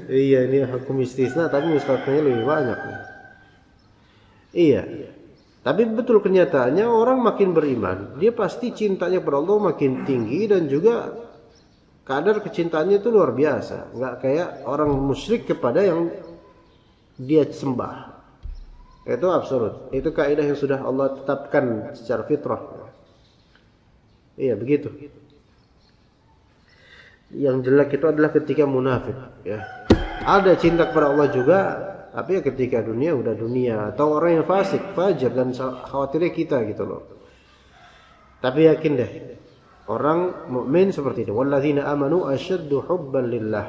Iya, ini hukum istisna tapi mustathnanya lebih banyak nih. Iya. Tapi betul kenyataannya orang makin beriman, dia pasti cintanya kepada Allah makin tinggi dan juga kadar kecintaannya itu luar biasa. Enggak kayak orang musyrik kepada yang dia sembah. Itu absolut. Itu kaidah yang sudah Allah tetapkan secara fitrah. Iya, begitu. Yang jelek itu adalah ketika munafik, ya. Ada cinta kepada Allah juga, tapi ya ketika dunia udah dunia, atau orang yang fasik, fajar, dan khawatirnya kita gitu loh. Tapi yakin deh, orang mukmin seperti itu. Walladzina amanu asyaddu hubban lillah.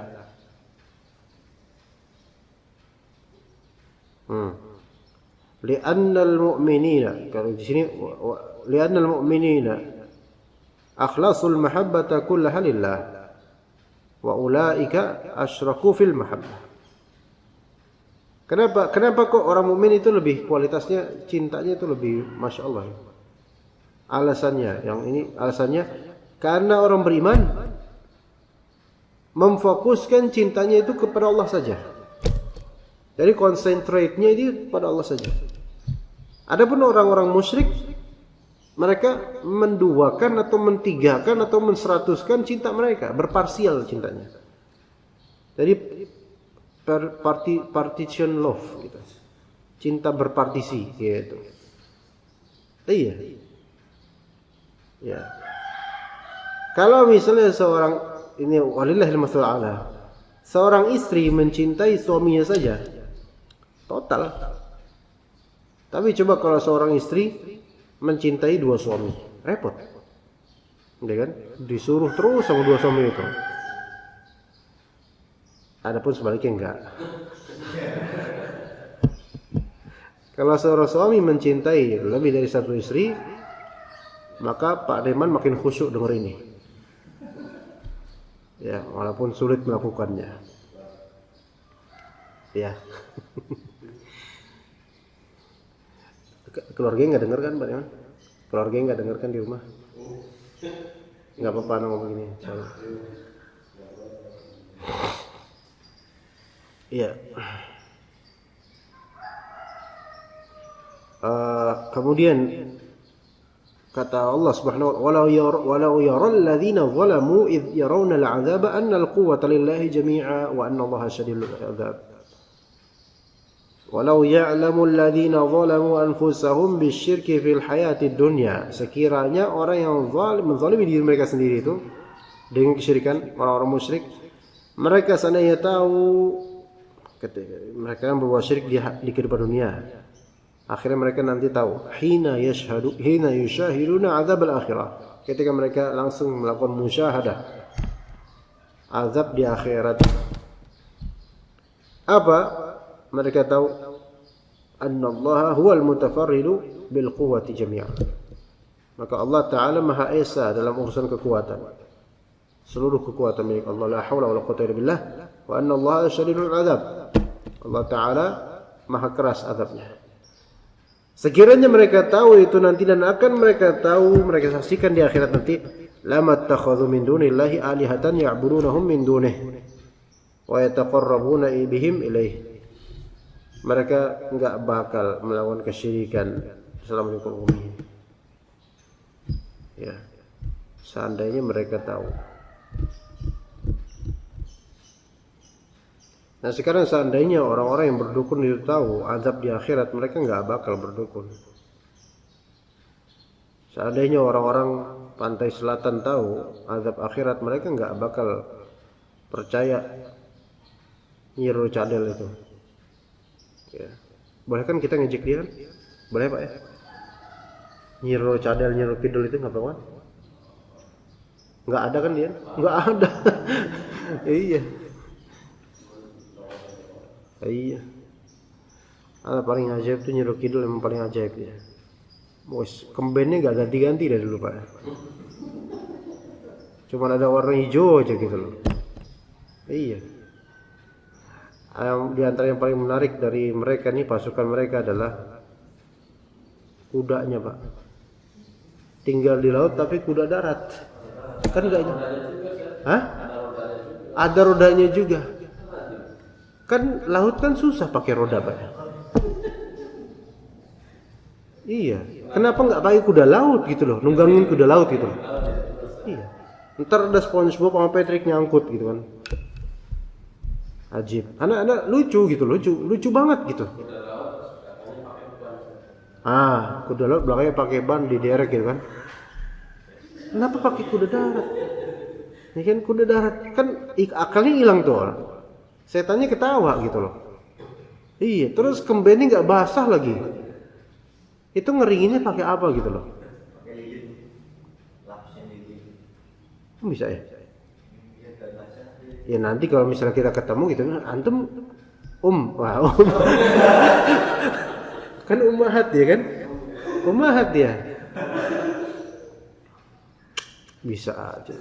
Li'annal mu'minina, kalau di sini li'annal mu'minina akhlasul mahabbata kullaha lillah wa ulaika asyraku fil mahabbah. Kenapa kok orang mukmin itu lebih kualitasnya cintanya itu lebih masya Allah? Alasannya karena orang beriman memfokuskan cintanya itu kepada Allah saja. Jadi konsentrate-nya itu pada Allah saja. Adapun orang-orang musyrik, mereka menduakan atau mentigakan atau menseratuskan cinta mereka, berparsial cintanya. Jadi partition love gitu. Cinta berpartisi gitu. Iya. Ya. Kalau misalnya walillahil mathalul a'la, seorang istri mencintai suaminya saja, total. Tapi coba kalau seorang istri mencintai 2 suami, repot. Ya kan? Disuruh terus sama 2 suami itu. Adapun sebaliknya enggak. Kalau seorang suami mencintai lebih dari 1 istri, maka Pak Deman makin khusyuk dengar ini. Ya, walaupun sulit melakukannya. Ya. Keluarga nggak dengar kan Pak Deman? Keluarga nggak dengar kan di rumah? Nggak apa-apa ngomong begini. Iya. Kemudian kata Allah Subhanahu wa ta'ala, walau yaral ladzina zalamu id yarawna al'adzaba anna al-quwwata lillahi jami'a wa anna Allaha shadidul 'adzab. Walau ya'lamu alladhina zalamu anfusahum bisyirki fil hayatid dunya. Sekiranya orang yang menzalimi diri mereka sendiri itu dengan kesyirikan, orang-orang musyrik, mereka seandainya tahu mereka yang berbuat syirik di kehidupan dunia, akhirnya mereka nanti tahu hina yushahiduna azab al-akhirah, ketika mereka langsung melakukan musyahadah azab di akhirat. Apa mereka tahu? Annallaha huwal mutafarridu bil quwwati jami'an. Maka Allah Ta'ala Maha Esa dalam urusan kekuatan. Seluruh kekuatan milik Allah, la haula wala quwwata illa billah, wa annallaha syadidul 'adzab. Allah Ta'ala Maha keras azabnya. Sekiranya mereka tahu itu nanti, dan akan mereka tahu, mereka saksikan di akhirat nanti, lamattakhadhu min dunillahi alihatan ya'budunahum min dunihi wa yataqarrabuna bihim ilaih. Mereka enggak bakal melakukan kesyirikan selama di bumi. Ya. Seandainya mereka tahu. Nah sekarang seandainya orang-orang yang berdukun itu tahu azab di akhirat, mereka enggak bakal berdukun. Seandainya orang-orang pantai selatan tahu azab akhirat, mereka enggak bakal percaya Nyi Roro Cadel itu. Ya. Boleh kan kita ngejek dia kan? Boleh Pak ya? Nyi Roro Cadel, Nyi Roro Kidul itu enggak apa-apa? Enggak ada kan dia? Enggak ada. Iya. Iya. Paling ajaib tuh Nyi Roro Kidul, emang paling ajaib ya. Bos, kembennya enggak ganti-ganti dari dulu Pak. Cuman ada warna hijau aja gitu loh. Iya. Di antara yang paling menarik dari mereka nih, pasukan mereka adalah kudanya Pak. Tinggal di laut tapi kuda darat. Kan enggak? Hah? Ada rodanya juga. Kan laut kan susah pakai roda Pak. Iya. Kenapa enggak pakai kuda laut gitu loh? Nunggangin kuda laut gitu loh. Iya. Ntar ada SpongeBob sama Patrick nyangkut gitu kan. Ajib. Anak-anak lucu gitu, lucu banget gitu. Kuda laut belakangnya pakai ban diderek gitu kan. Kenapa pakai kuda darat? Ini kan kuda darat kan akalnya hilang tuh orang. Setannya ketawa gitu loh. Iya, terus kembennya nggak basah lagi. Itu ngeringinnya pakai apa gitu loh? Bisa ya? Ya nanti kalau misalnya kita ketemu gitu, antum wah kan ummahat ya kan? Ummahat ya. Bisa aja.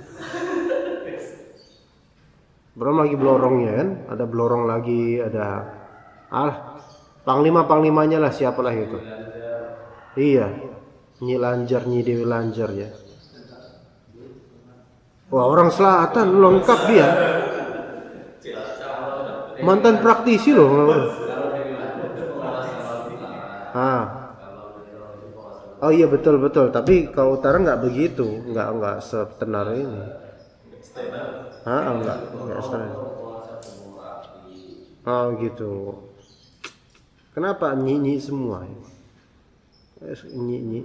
Belum lagi blorongnya kan? Ada blorong lagi, ada panglima-panglimanya lah, siapalah itu. Iya. Nyi Lanjar, Nyi Dewi Lanjar ya. Wah, orang selatan lengkap dia. Mantan praktisi loh. Oh iya betul. Tapi kalau utara nggak begitu, nggak setenar ini. Enggak setenar. Oh gitu. Kenapa nyi semua? Nyi.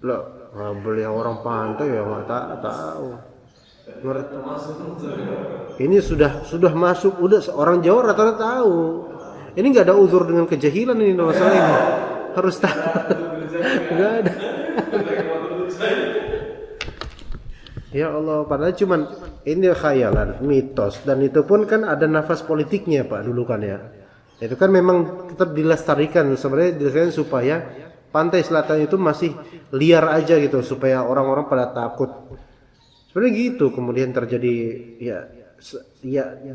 Loh, beli orang pantai ya nggak tahu. Ngerti. Ini sudah masuk, udah orang Jawa rata-rata tahu. Ini nggak ada uzur dengan kejahilan ini masalah ini. Harus tahu. Nggak ada. Ya Allah, padahal cuman ini khayalan, mitos, dan itu pun kan ada nafas politiknya Pak dulu kan ya. Itu kan memang tetap dilestarikan, sebenarnya dilestarikan supaya pantai selatan itu masih liar aja gitu, supaya orang-orang pada takut. Sebenarnya gitu, kemudian terjadi ya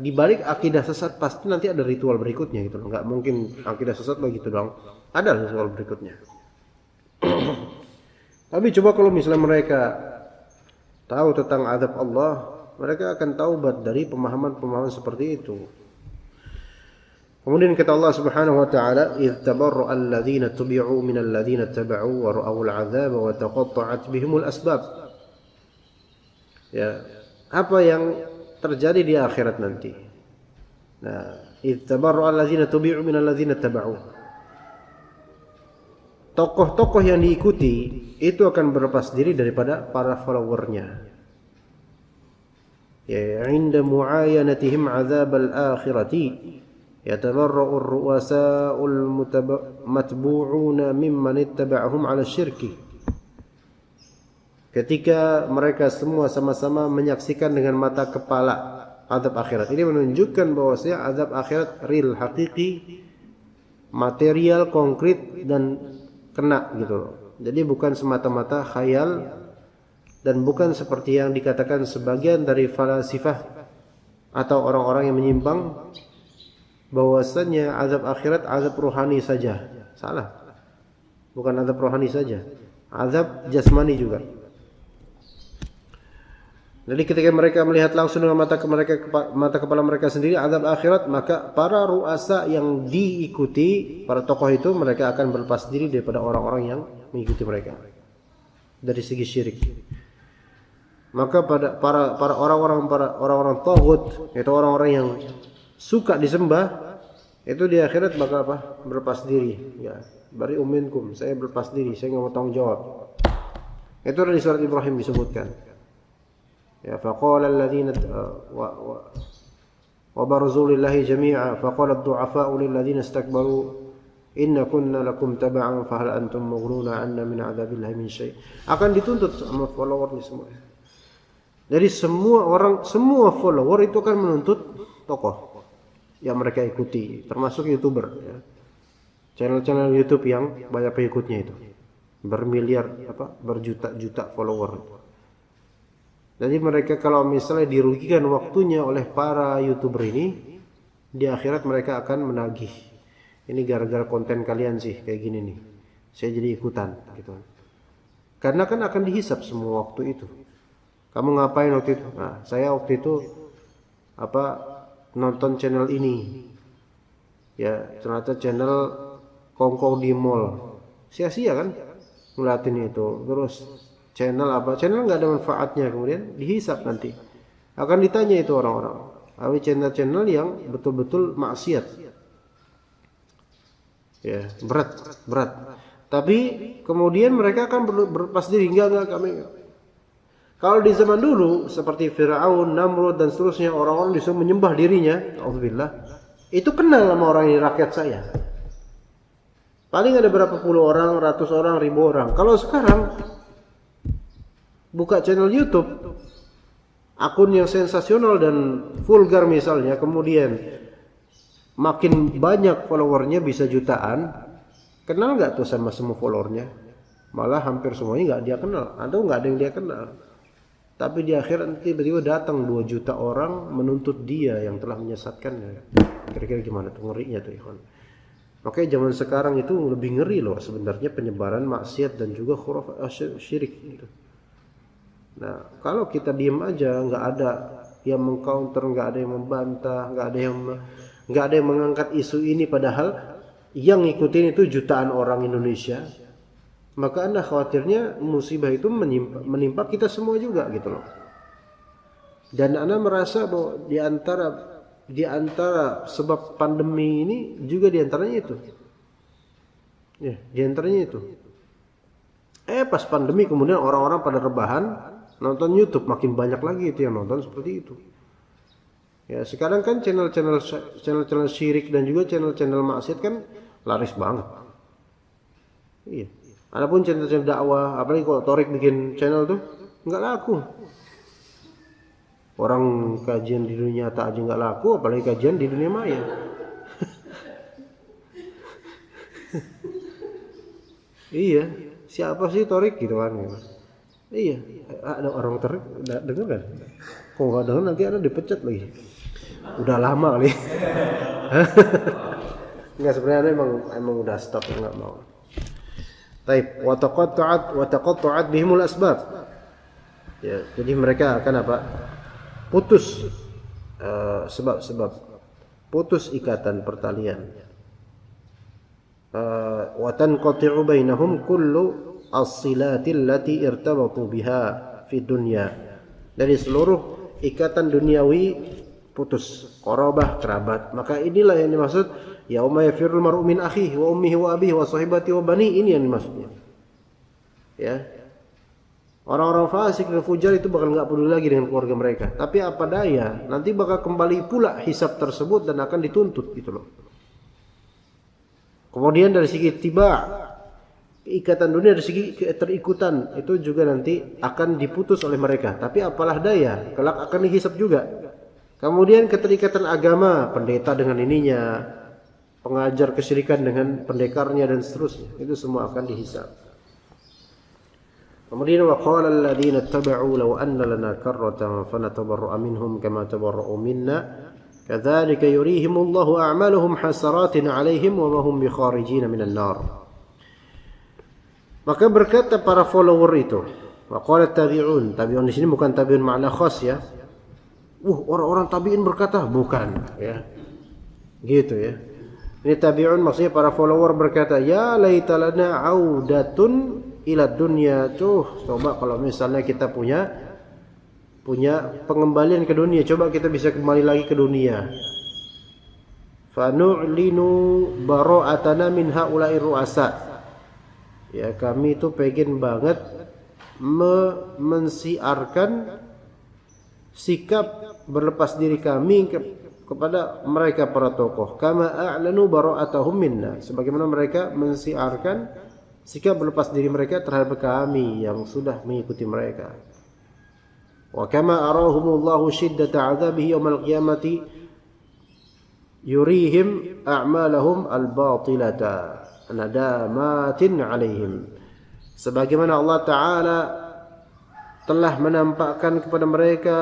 di balik akidah sesat pasti nanti ada ritual berikutnya gitu loh. Nggak mungkin akidah sesat begitu dong. Ada ritual berikutnya. Tapi coba kalau misalnya mereka tahu tentang azab Allah, mereka akan taubat dari pemahaman-pemahaman seperti itu. Kemudian kata Allah Subhanahu wa taala, "Idz tabarra'a alladziina tubi'u minal ladziina taba'u wa ra'awul 'adzaba wa taqatta'at bihimul asbab." Ya, apa yang terjadi di akhirat nanti? Nah, idz tabarra'a alladziina tubi'u minal ladziina taba'u. Tokoh-tokoh yang diikuti itu akan berlepas diri daripada para followernya. Ya, 'inda mu'ayanatihim 'adzabal akhirati yatabarra'u ar-ru'asa'ul matbu'una mimman ittaba'ahum 'ala syirki. Ketika mereka semua sama-sama menyaksikan dengan mata kepala azab akhirat. Ini menunjukkan bahwasanya azab akhirat real, hakiki, material, konkret dan kena gitu loh. Jadi bukan semata-mata khayal dan bukan seperti yang dikatakan sebagian dari falasifah atau orang-orang yang menyimpang bahwasanya azab akhirat azab rohani saja. Salah. Bukan azab rohani saja, azab jasmani juga. Jadi ketika mereka melihat langsung dengan mata kepala mereka sendiri azab akhirat, maka para ru'asa yang diikuti, para tokoh itu, mereka akan berlepas diri daripada orang-orang yang mengikuti mereka dari segi syirik. Maka pada para orang-orang taghut, yaitu orang-orang yang suka disembah, itu di akhirat bakal apa? Berlepas diri. Ya, bari minkum, saya berlepas diri, saya enggak mau tanggung jawab. Itu ada di surat Ibrahim disebutkan. Ya, faqala alladziina wa barzu lillahi jami'a faqala ad-du'afa'u lil ladziina istakbaru inna kunna lakum tab'an fa hal antum mughnuna 'anna min 'adzabillahi min syai'. Akan dituntut sama followernya semua. Jadi semua follower itu akan menuntut tokoh yang mereka ikuti, termasuk YouTuber ya. Channel-channel YouTube yang banyak pengikutnya itu. Berjuta-juta follower. Jadi mereka kalau misalnya dirugikan waktunya oleh para YouTuber ini, di akhirat mereka akan menagih. Ini gara-gara konten kalian sih kayak gini nih. Saya jadi ikutan gitu. Karena kan akan dihisap semua waktu itu. Kamu ngapain waktu itu? Nah, saya waktu itu nonton channel ini. Ya, ternyata channel Kongko di mall. Sia-sia kan ngeliatin itu. Terus channel nggak ada manfaatnya, kemudian dihisap nanti. Akan ditanya itu orang-orang. Tapi channel-channel yang betul-betul maksiat. Ya, berat. Tapi kemudian mereka akan berlepas diri, enggak kami. Kalau di zaman dulu seperti Firaun, Namrud dan seterusnya, orang-orang disuruh menyembah dirinya, auzubillah. Itu kenal sama orang ini, rakyat saya. Paling ada berapa puluh orang, ratus orang, ribu orang. Kalau sekarang buka channel YouTube, akun yang sensasional dan vulgar misalnya, kemudian makin banyak followernya, bisa jutaan, kenal nggak tuh sama semua followernya? Malah hampir semuanya nggak dia kenal, atau nggak ada yang dia kenal. Tapi di akhirat tiba-tiba datang 2 juta orang menuntut dia yang telah menyesatkannya. Kira-kira gimana tuh ngerinya tuh ikhwan? Makanya zaman sekarang itu lebih ngeri loh sebenarnya penyebaran maksiat dan juga khurafat syirik gitu. Nah, kalau kita diam aja, nggak ada yang mengcounter, nggak ada yang membantah, nggak ada yang mengangkat isu ini, padahal yang ngikutin itu jutaan orang Indonesia, maka Anda khawatirnya musibah itu menimpa kita semua juga gitu loh. Dan Anda merasa bahwa di antara sebab pandemi ini juga di antaranya itu. Ya, di antaranya itu. Pas pandemi kemudian orang-orang pada rebahan nonton YouTube, makin banyak lagi itu yang nonton seperti itu. Ya, sekarang kan channel-channel syirik dan juga channel-channel maksiat kan laris banget. Iya. Adapun channel-channel dakwah, apalagi kalau Torik bikin channel tuh nggak laku. Orang kajian di dunia nyata aja nggak laku, apalagi kajian di dunia maya. Iya, siapa sih Torik gitu kan? Iya, ada orang Torik, dengar kan? Kok nggak dengar nanti Anda dipecat lagi. Udah lama kali. Nggak, sebenarnya emang udah stop, nggak mau. Taib wa taqatta'at bihimul asbab. Ya, jadi mereka akan apa? Putus sebab-sebab, putus ikatan pertalian. Wa tanqati'u bainahum kullu as-silati allati irtabatu biha fi dunya. Dari seluruh ikatan duniawi putus, qarabah, kerabat. Maka inilah yang dimaksud yauma yafirul mar'u min akhihi wa ummihi wa abihi wa sahibati wa bani, ini yang dimaksudnya. Ya. Orang-orang fasik dan fujar itu bakal enggak peduli lagi dengan keluarga mereka. Tapi apa daya, nanti bakal kembali pula hisab tersebut dan akan dituntut gitu loh. Kemudian dari segi tiba, ikatan dunia, dari segi keterikutan itu juga nanti akan diputus oleh mereka. Tapi apalah daya, kelak akan dihisab juga. Kemudian keterikatan agama, pendeta dengan ininya, pengajar kesyirikan dengan pendekarnya dan seterusnya, itu semua akan dihisab. Kemudian waqala alladziina ittaba'u law anna lana karratan fanatabarra'a minhum kama tabarra'u minna kadzalika yurihimullahu a'malahum hasaratin 'alaihim wa ma hum bikharijin minan nar. Maka berkata para follower itu, waqala tabi'un di sini bukan tabi'un makna khas ya. Orang-orang tabi'in berkata, bukan ya. Gitu ya. Ini tabi'un maksudnya para follower berkata, ya laita lana 'audatun ila dunya, tuh coba kalau misalnya kita punya pengembalian ke dunia, coba kita bisa kembali lagi ke dunia. Fa nu'linu bara'atana min haula'i ru'asa. Ya, kami itu pengen banget mensiarkan sikap berlepas diri kami kepada mereka para tokoh. Kama a'lanu bara'atahum minna, sebagaimana mereka mensiarkan sikap berlepas diri mereka terhadap kami yang sudah mengikuti mereka. Wa kama arahumullahu shiddata 'adzabihi yaumil qiyamati yurihim a'malahum al-batilata nadamatin 'alaihim. Sebagaimana Allah Ta'ala telah menampakkan kepada mereka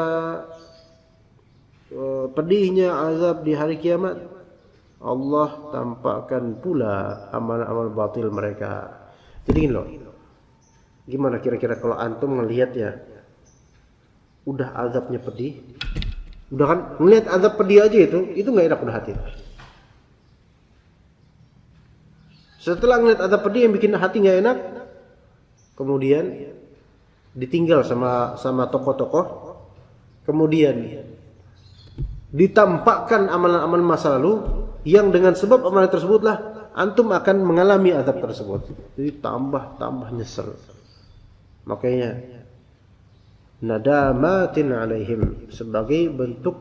pedihnya azab di hari kiamat, Allah tampakkan pula amal-amal batil mereka. Jadi gini loh, gimana kira-kira kalau antum ngelihat ya, udah azabnya pedih, udah kan ngelihat azab pedih aja itu nggak enak udah hati. Setelah ngelihat azab pedih yang bikin hati nggak enak, kemudian ditinggal sama tokoh-tokoh, kemudian ditampakkan amalan-amalan masa lalu yang dengan sebab amalan tersebutlah antum akan mengalami azab tersebut. Jadi tambah nyesel. Makanya nadamatin 'alaihim, sebagai bentuk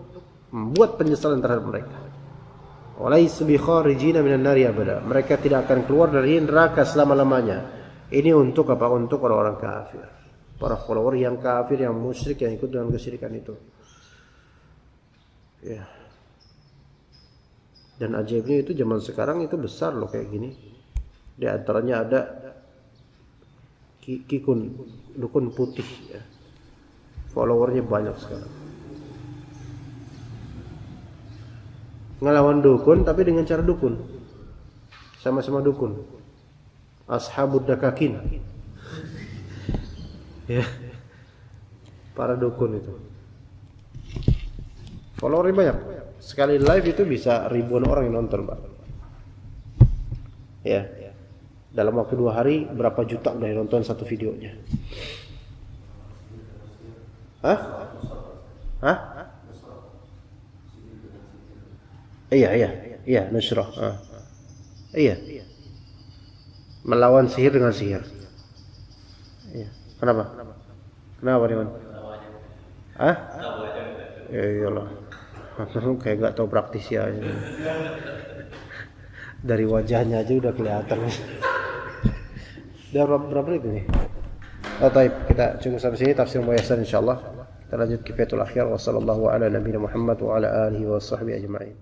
membuat penyesalan terhadap mereka. Walaysa bi kharijina minan nari abada. Mereka tidak akan keluar dari neraka selama-lamanya. Ini untuk apa? Untuk orang-orang kafir. Para follower yang kafir, yang musyrik, yang ikut dengan kesyirikan itu. Ya. Dan ajaibnya itu zaman sekarang itu besar loh kayak gini. Di antaranya ada dukun putih ya. Followernya banyak sekarang. Ngelawan dukun tapi dengan cara dukun. Sama-sama dukun. Ashabud dakakin. Ya. Para dukun itu. Followernya banyak. Sekali live itu bisa ribuan orang yang nonton, Pak. Ya. Dalam waktu 2 hari berapa juta udah nonton satu videonya. Hah? Iya, nusrah. Iya. Melawan sihir dengan sihir. Iya. Kenapa, Dewan? Hah? Ya iyalah. Kayak gak tahu praktisi aja. Dari wajahnya aja udah kelihatan. Udah berapa menit ini? Oh, taib. Kita cukup sampai sini tafsir Muyassar insyaallah. Kita lanjut kifayatul akhir wa sallallahu ala nabiyina Muhammad wa ala alihi wa sahbihi ajma'in.